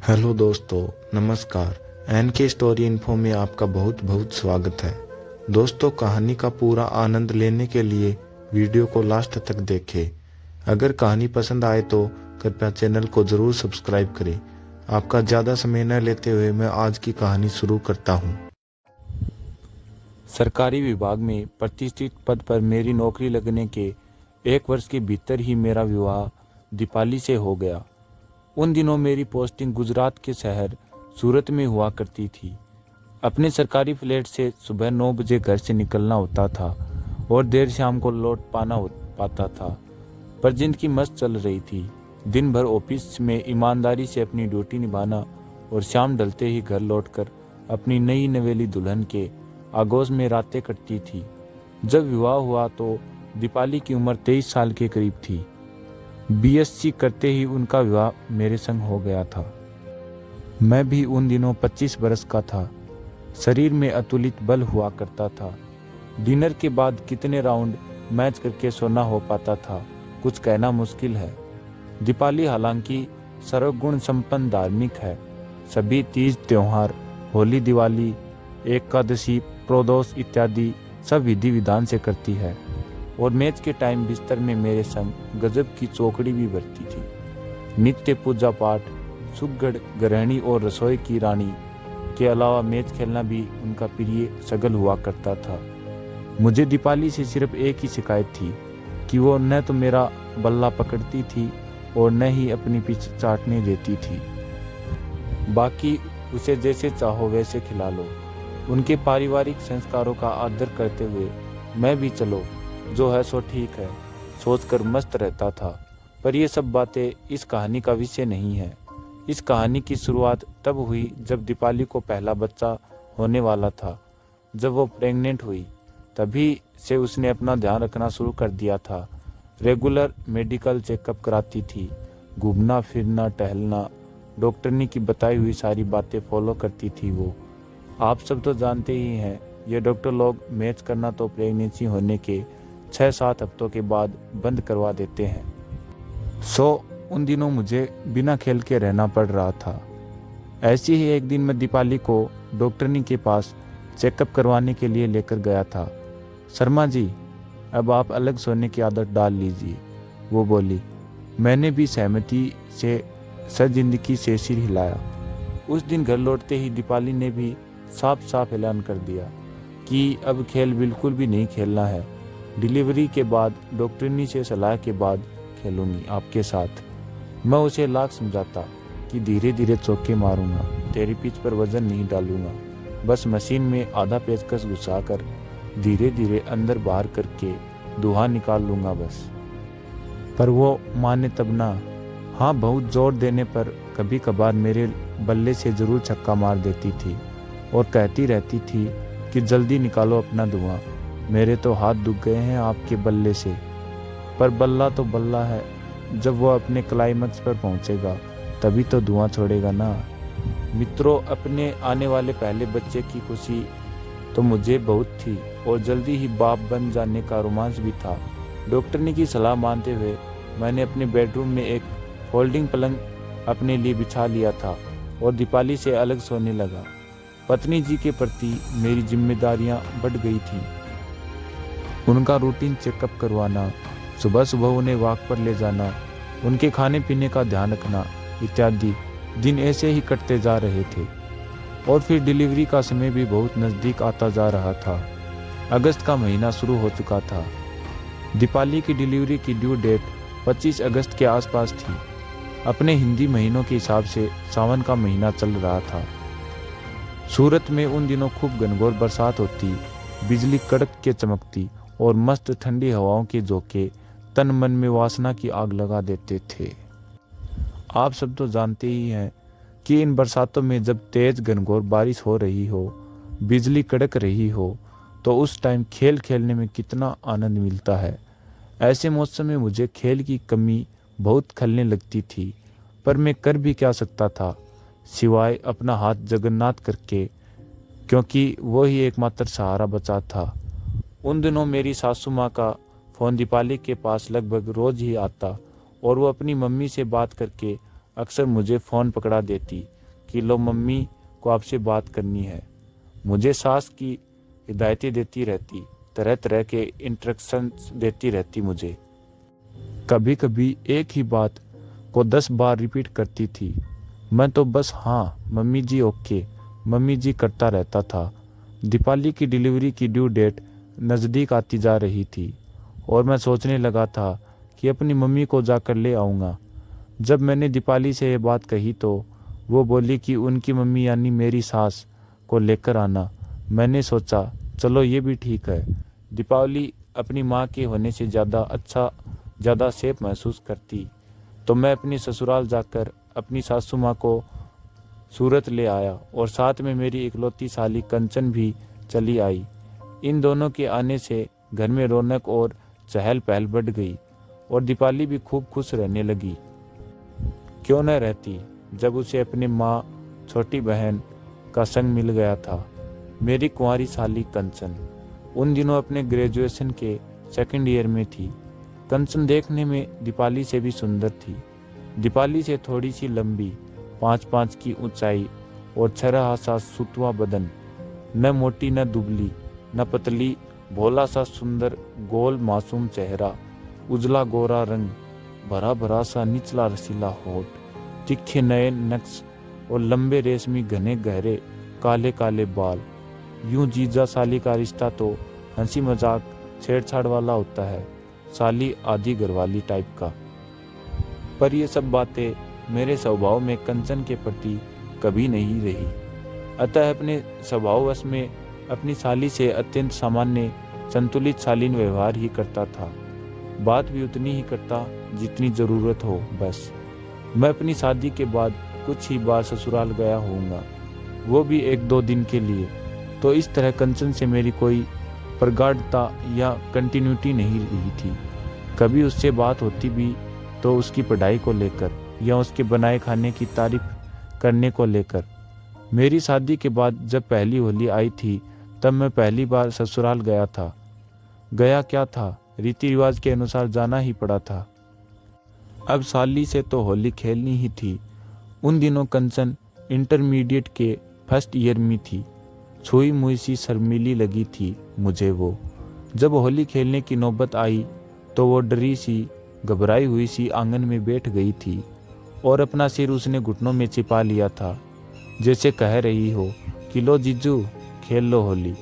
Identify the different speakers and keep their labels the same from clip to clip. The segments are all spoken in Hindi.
Speaker 1: हेलो दोस्तों, नमस्कार। एन के स्टोरी इन्फो में आपका बहुत बहुत स्वागत है। दोस्तों, कहानी का पूरा आनंद लेने के लिए वीडियो को लास्ट तक देखें। अगर कहानी पसंद आए तो कृपया चैनल को ज़रूर सब्सक्राइब करें। आपका ज़्यादा समय न लेते हुए मैं आज की कहानी शुरू करता हूँ।
Speaker 2: सरकारी विभाग में प्रतिष्ठित पद पर मेरी नौकरी लगने के 1 वर्ष के भीतर ही मेरा विवाह दीपाली से हो गया। उन दिनों मेरी पोस्टिंग गुजरात के शहर सूरत में हुआ करती थी। अपने सरकारी फ्लैट से सुबह 9 बजे घर से निकलना होता था और देर शाम को लौट पाता था, पर जिंदगी मस्त चल रही थी। दिन भर ऑफिस में ईमानदारी से अपनी ड्यूटी निभाना और शाम ढलते ही घर लौटकर अपनी नई नवेली दुल्हन के आगोश में रातें कटती थी। जब विवाह हुआ तो दीपाली की उम्र 23 साल के करीब थी। बीएससी करते ही उनका विवाह मेरे संग हो गया था। मैं भी उन दिनों 25 बरस का था। शरीर में अतुलित बल हुआ करता था। डिनर के बाद कितने राउंड मैच करके सोना हो पाता था, कुछ कहना मुश्किल है। दीपाली हालांकि सर्वगुण संपन्न धार्मिक है। सभी तीज त्योहार, होली, दिवाली, एकादशी, प्रदोष इत्यादि सब विधि विधान से करती है और मैच के टाइम बिस्तर में मेरे संग गजब की चौकड़ी भी भरती थी। नित्य पूजा पाठ, सुगढ़ गृहिणी और रसोई की रानी के अलावा मैच खेलना भी उनका प्रिय शगल हुआ करता था। मुझे दीपाली से सिर्फ एक ही शिकायत थी कि वो न तो मेरा बल्ला पकड़ती थी और न ही अपनी पीछ चाटने देती थी। बाकी उसे जैसे चाहो वैसे खिला लो। उनके पारिवारिक संस्कारों का आदर करते हुए मैं भी चलो जो है सो ठीक है सोचकर मस्त रहता था। पर ये सब बातें इस कहानी का विषय नहीं है। इस कहानी की शुरुआत तब हुई जब दीपाली को पहला बच्चा होने वाला था। जब वो प्रेग्नेंट हुई तभी से उसने अपना ध्यान रखना शुरू कर दिया था। रेगुलर मेडिकल चेकअप कराती थी, घूमना फिरना टहलना, डॉक्टरनी की बताई हुई सारी बातें फॉलो करती थी वो। आप सब तो जानते ही हैं, ये डॉक्टर लोग मैच करना तो प्रेगनेंसी होने के 6-7 हफ्तों के बाद बंद करवा देते हैं। उन दिनों मुझे बिना खेल के रहना पड़ रहा था। ऐसी ही एक दिन मैं दीपाली को डॉक्टरनी के पास चेकअप करवाने के लिए लेकर गया था। शर्मा जी, अब आप अलग सोने की आदत डाल लीजिए, वो बोली। मैंने भी सहमति से सजिंदगी से सिर हिलाया। उस दिन घर लौटते ही दीपाली ने भी साफ साफ ऐलान कर दिया कि अब खेल बिल्कुल भी नहीं खेलना है। डिलीवरी के बाद डॉक्टरनी से सलाह के बाद खेलूंगी आपके साथ। मैं उसे लाख समझाता कि धीरे धीरे चौके मारूंगा, तेरी पीठ पर वजन नहीं डालूंगा, बस मशीन में आधा पेचकस घुसाकर धीरे धीरे अंदर बाहर करके धुआं निकाल लूंगा बस। पर वो माने तब ना। हाँ, बहुत जोर देने पर कभी कभार मेरे बल्ले से जरूर छक्का मार देती थी और कहती रहती थी कि जल्दी निकालो अपना धुआं, मेरे तो हाथ दुख गए हैं आपके बल्ले से। पर बल्ला तो बल्ला है, जब वो अपने क्लाइमैक्स पर पहुंचेगा तभी तो धुआं छोड़ेगा ना। मित्रों, अपने आने वाले पहले बच्चे की खुशी तो मुझे बहुत थी और जल्दी ही बाप बन जाने का रोमांच भी था। डॉक्टरनी की सलाह मानते हुए मैंने अपने बेडरूम में एक फोल्डिंग पलंग अपने लिए बिछा लिया था और दीपाली से अलग सोने लगा। पत्नी जी के प्रति मेरी जिम्मेदारियां बढ़ गई थी। उनका रूटीन चेकअप करवाना, सुबह सुबह उन्हें वॉक पर ले जाना, उनके खाने पीने का ध्यान रखना इत्यादि दिन ऐसे ही कटते जा रहे थे। और फिर डिलीवरी का समय भी बहुत नज़दीक आता जा रहा था। अगस्त का महीना शुरू हो चुका था। दीपाली की डिलीवरी की ड्यू डेट 25 अगस्त के आसपास थी। अपने हिंदी महीनों के हिसाब से सावन का महीना चल रहा था। सूरत में उन दिनों खूब घनघोर बरसात होती, बिजली कड़क के चमकती और मस्त ठंडी हवाओं के झोंके तन मन में वासना की आग लगा देते थे। आप सब तो जानते ही हैं कि इन बरसातों में जब तेज घनघोर बारिश हो रही हो, बिजली कड़क रही हो, तो उस टाइम खेल खेलने में कितना आनंद मिलता है। ऐसे मौसम में मुझे खेल की कमी बहुत खलने लगती थी, पर मैं कर भी क्या सकता था सिवाय अपना हाथ जगन्नाथ करके, क्योंकि वो ही एकमात्र सहारा बचा था। उन दिनों मेरी सासू माँ का फ़ोन दीपाली के पास लगभग रोज ही आता और वो अपनी मम्मी से बात करके अक्सर मुझे फ़ोन पकड़ा देती कि लो मम्मी को आपसे बात करनी है। मुझे सास की हिदायतें देती रहती, तरह तरह के इंस्ट्रक्शंस देती रहती मुझे। कभी कभी एक ही बात को 10 बार रिपीट करती थी। मैं तो बस हाँ मम्मी जी ओके मम्मी जी करता रहता था। दीपाली की डिलीवरी की ड्यू डेट नज़दीक आती जा रही थी और मैं सोचने लगा था कि अपनी मम्मी को जाकर ले आऊँगा। जब मैंने दीपाली से ये बात कही तो वो बोली कि उनकी मम्मी यानी मेरी सास को लेकर आना। मैंने सोचा चलो ये भी ठीक है। दीपावली अपनी माँ के होने से ज़्यादा सेफ महसूस करती तो मैं अपनी ससुराल जाकर अपनी सासू माँ को सूरत ले आया और साथ में मेरी इकलौती साली कंचन भी चली आई। इन दोनों के आने से घर में रौनक और चहल पहल बढ़ गई और दीपाली भी खूब खुश रहने लगी। क्यों न रहती जब उसे अपनी माँ छोटी बहन का संग मिल गया था। मेरी कुंवारी साली कंचन उन दिनों अपने ग्रेजुएशन के सेकंड ईयर में थी। कंचन देखने में दीपाली से भी सुंदर थी। दीपाली से थोड़ी सी लंबी, 5'5" की ऊंचाई और छरहा सा सुतवा बदन, न मोटी न दुबली न पतली, भोला सा सुंदर गोल मासूम चेहरा, उजला गोरा रंग, भरा भरा सा निचला रसीला होठ, तीखे नए नक्श और लंबे रेशमी घने गहरे काले काले बाल। यूं जीजा साली का रिश्ता तो हंसी मजाक छेड़छाड़ वाला होता है, साली आधी घरवाली टाइप का। पर ये सब बातें मेरे स्वभाव में कंचन के प्रति कभी नहीं रही। अतः अपने स्वभाववश में अपनी साली से अत्यंत सामान्य संतुलित शालीन व्यवहार ही करता था। बात भी उतनी ही करता जितनी जरूरत हो बस। मैं अपनी शादी के बाद कुछ ही बार ससुराल गया होऊंगा, वो भी 1-2 दिन के लिए। तो इस तरह कंचन से मेरी कोई प्रगाढ़ता या कंटिन्यूटी नहीं रही थी। कभी उससे बात होती भी तो उसकी पढ़ाई को लेकर या उसके बनाए खाने की तारीफ करने को लेकर। मेरी शादी के बाद जब पहली होली आई थी तब मैं पहली बार ससुराल गया था। गया क्या था, रीति रिवाज के अनुसार जाना ही पड़ा था। अब साली से तो होली खेलनी ही थी। उन दिनों कंचन इंटरमीडिएट के फर्स्ट ईयर में थी। छुई मुई सी शर्मीली लगी थी मुझे वो। जब होली खेलने की नौबत आई तो वो डरी सी घबराई हुई सी आंगन में बैठ गई थी और अपना सिर उसने घुटनों में छिपा लिया था, जैसे कह रही हो कि लो जीजू खेल लो होली।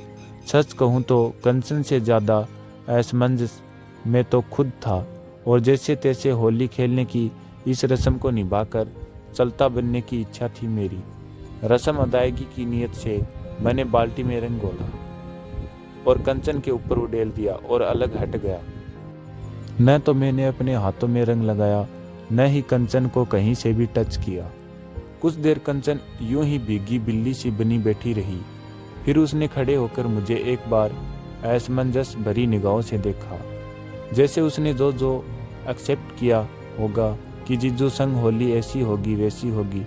Speaker 2: सच कहूँ तो कंचन से ज़्यादा असमंजस में तो खुद था और जैसे तैसे होली खेलने की इस रस्म को निभाकर चलता बनने की इच्छा थी मेरी। रस्म अदायगी की नीयत से मैंने बाल्टी में रंग घोला और कंचन के ऊपर उड़ेल दिया और अलग हट गया। न तो मैंने अपने हाथों में रंग लगाया, न ही कंचन को कहीं से भी टच किया। कुछ देर कंचन यूं ही भीगी बिल्ली सी बनी बैठी रही। फिर उसने खड़े होकर मुझे एक बार असमंजस भरी निगाहों से देखा, जैसे उसने जो एक्सेप्ट किया होगा कि जीजू संग होली ऐसी होगी वैसी होगी,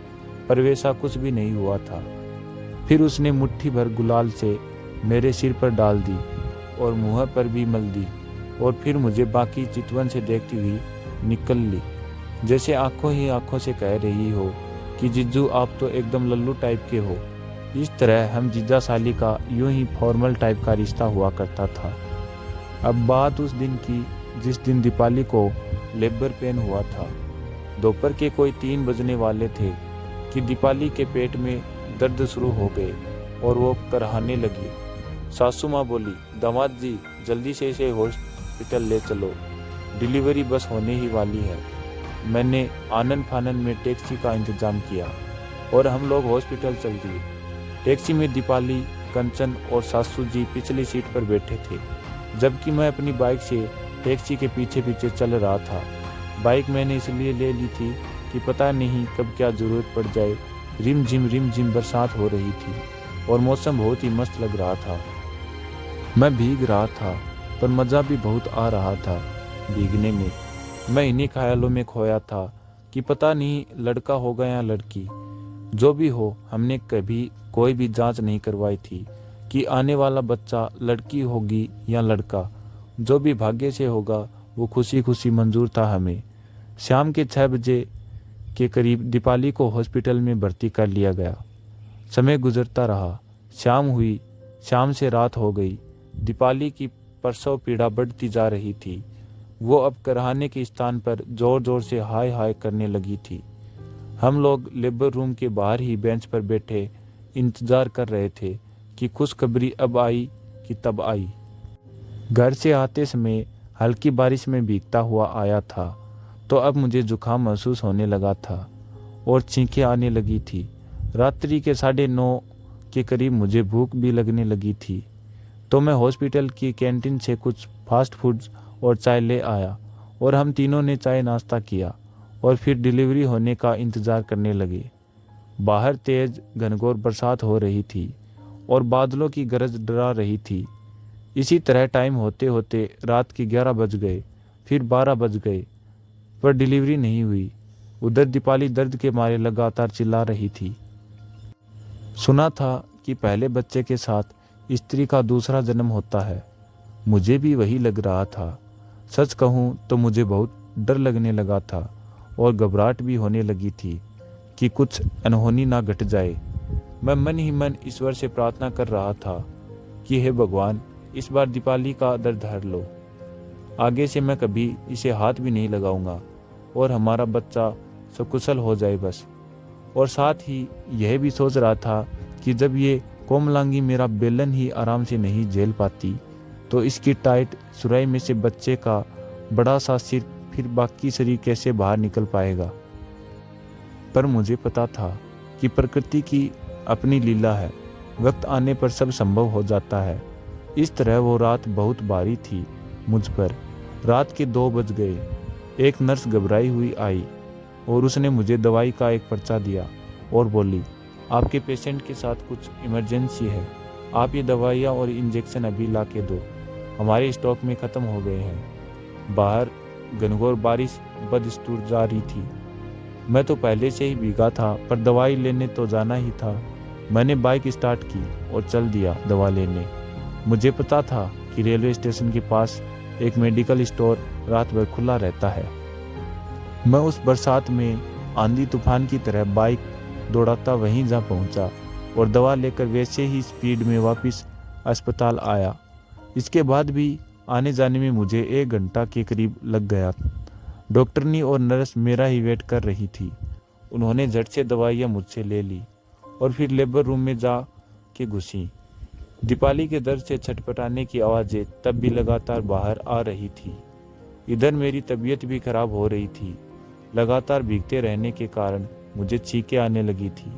Speaker 2: पर वैसा कुछ भी नहीं हुआ था। फिर उसने मुट्ठी भर गुलाल से मेरे सिर पर डाल दी और मुंह पर भी मल दी और फिर मुझे बाकी चितवन से देखती हुई निकल ली, जैसे आंखों ही आंखों से कह रही हो कि जीजू आप तो एकदम लल्लू टाइप के हो। इस तरह हम जीजा साली का यूं ही फॉर्मल टाइप का रिश्ता हुआ करता था। अब बात उस दिन की जिस दिन दीपाली को लेबर पेन हुआ था। दोपहर के कोई 3 बजने वाले थे कि दीपाली के पेट में दर्द शुरू हो गए और वो कराहने लगी। सासू माँ बोली, दामाद जी जल्दी से इसे हॉस्पिटल ले चलो, डिलीवरी बस होने ही वाली है। मैंने आनन फानन में टैक्सी का इंतजाम किया और हम लोग हॉस्पिटल चल दिए। टैक्सी में दीपाली, कंचन और सासू जी पिछली सीट पर बैठे थे, जबकि मैं अपनी बाइक से टैक्सी के पीछे पीछे चल रहा था। बाइक मैंने इसलिए ले ली थी कि पता नहीं कब क्या जरूरत पड़ जाए। रिम झिम बरसात हो रही थी और मौसम बहुत ही मस्त लग रहा था। मैं भीग रहा था पर मज़ा भी बहुत आ रहा था भीगने में। मैं इन्हीं ख्यालों में खोया था कि पता नहीं लड़का होगा या लड़की। जो भी हो, हमने कभी कोई भी जांच नहीं करवाई थी कि आने वाला बच्चा लड़की होगी या लड़का। जो भी भाग्य से होगा वो खुशी खुशी मंजूर था हमें। शाम के 6 बजे के करीब दीपाली को हॉस्पिटल में भर्ती कर लिया गया। समय गुजरता रहा, शाम हुई, शाम से रात हो गई। दीपाली की प्रसव पीड़ा बढ़ती जा रही थी। वो अब कराहने के स्थान पर जोर जोर से हाय हाय करने लगी थी। हम लोग लेबर रूम के बाहर ही बेंच पर बैठे इंतजार कर रहे थे कि खुशखबरी अब आई कि तब आई। घर से आते समय हल्की बारिश में भीगता हुआ आया था तो अब मुझे जुकाम महसूस होने लगा था और छींकें आने लगी थी। रात्रि के 9:30 के करीब मुझे भूख भी लगने लगी थी तो मैं हॉस्पिटल की कैंटीन से कुछ फास्ट फूड्स और चाय ले आया और हम तीनों ने चाय नाश्ता किया और फिर डिलीवरी होने का इंतज़ार करने लगे। बाहर तेज घनघोर बरसात हो रही थी और बादलों की गरज डरा रही थी। इसी तरह टाइम होते होते रात के 11 बज गए, फिर 12 बज गए, पर डिलीवरी नहीं हुई। उधर दीपाली दर्द के मारे लगातार चिल्ला रही थी। सुना था कि पहले बच्चे के साथ स्त्री का दूसरा जन्म होता है। मुझे भी वही लग रहा था। सच कहूँ तो मुझे बहुत डर लगने लगा था और घबराहट भी होने लगी थी कि कुछ अनहोनी ना घट जाए। मैं मन ही मन ईश्वर से प्रार्थना कर रहा था कि हे भगवान, इस बार दीपाली का दर्द हर लो। आगे से मैं कभी इसे हाथ भी नहीं लगाऊंगा और हमारा बच्चा सकुशल हो जाए बस। और साथ ही यह भी सोच रहा था कि जब ये कोमलांगी मेरा बेलन ही आराम से नहीं झेल पाती तो इसकी टाइट सुराई में से बच्चे का बड़ा सा सिर फिर बाकी शरीर कैसे बाहर निकल पाएगा। पर मुझे पता था कि प्रकृति की अपनी लीला है, वक्त आने पर सब संभव हो जाता है। इस तरह वो रात बहुत भारी थी मुझ पर। रात के 2 बज गए। एक नर्स घबराई हुई आई और उसने मुझे दवाई का एक पर्चा दिया और बोली, आपके पेशेंट के साथ कुछ इमरजेंसी है, आप ये दवाइयाँ और इंजेक्शन अभी ला के दो, हमारे स्टॉक में ख़त्म हो गए हैं। बाहर घनघोर बारिश बदस्तूर जारी थी। मैं तो पहले से ही भीगा था पर दवाई लेने तो जाना ही था। मैंने बाइक स्टार्ट की और चल दिया दवा लेने। मुझे पता था कि रेलवे स्टेशन के पास एक मेडिकल स्टोर रात भर खुला रहता है। मैं उस बरसात में आंधी तूफान की तरह बाइक दौड़ाता वहीं जा पहुंचा और दवा लेकर वैसे ही स्पीड में वापस अस्पताल आया। इसके बाद भी आने जाने में मुझे 1 घंटा के करीब लग गया। डॉक्टरनी और नर्स मेरा ही वेट कर रही थी। उन्होंने झट से दवाइयाँ मुझसे ले ली और फिर लेबर रूम में जा के घुसी। दीपाली के दर्द से छटपटाने की आवाज़ें तब भी लगातार बाहर आ रही थी। इधर मेरी तबीयत भी खराब हो रही थी। लगातार भीगते रहने के कारण मुझे छींकें आने लगी थी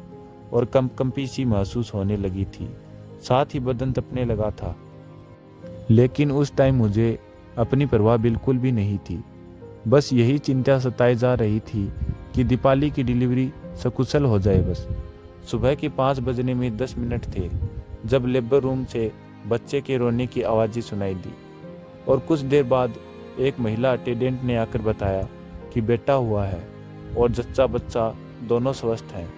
Speaker 2: और कंपी सी महसूस होने लगी थी। साथ ही बदन तपने लगा था। लेकिन उस टाइम मुझे अपनी परवाह बिल्कुल भी नहीं थी। बस यही चिंता सताई जा रही थी कि दीपाली की डिलीवरी सकुशल हो जाए बस। सुबह के 5 बजने में 10 मिनट थे जब लेबर रूम से बच्चे के रोने की आवाज़ें सुनाई दी और कुछ देर बाद एक महिला अटेंडेंट ने आकर बताया कि बेटा हुआ है और जच्चा बच्चा दोनों स्वस्थ हैं।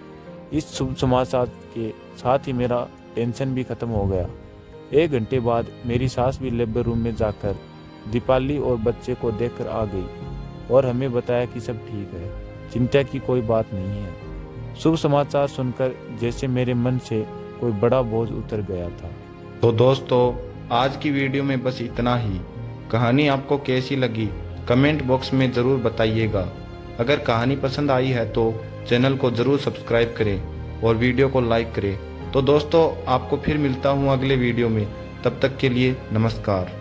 Speaker 2: इस शुभ समाचार के साथ ही मेरा टेंशन भी खत्म हो गया। 1 घंटे बाद मेरी सास भी लेबर रूम में जाकर दीपाली और बच्चे को देखकर आ गई और हमें बताया कि सब ठीक है, चिंता की कोई बात नहीं है। शुभ समाचार सुनकर जैसे मेरे मन से कोई बड़ा बोझ उतर गया था।
Speaker 1: तो दोस्तों, आज की वीडियो में बस इतना ही। कहानी आपको कैसी लगी कमेंट बॉक्स में ज़रूर बताइएगा। अगर कहानी पसंद आई है तो चैनल को ज़रूर सब्सक्राइब करें और वीडियो को लाइक करें। तो दोस्तों, आपको फिर मिलता हूँ अगले वीडियो में। तब तक के लिए नमस्कार।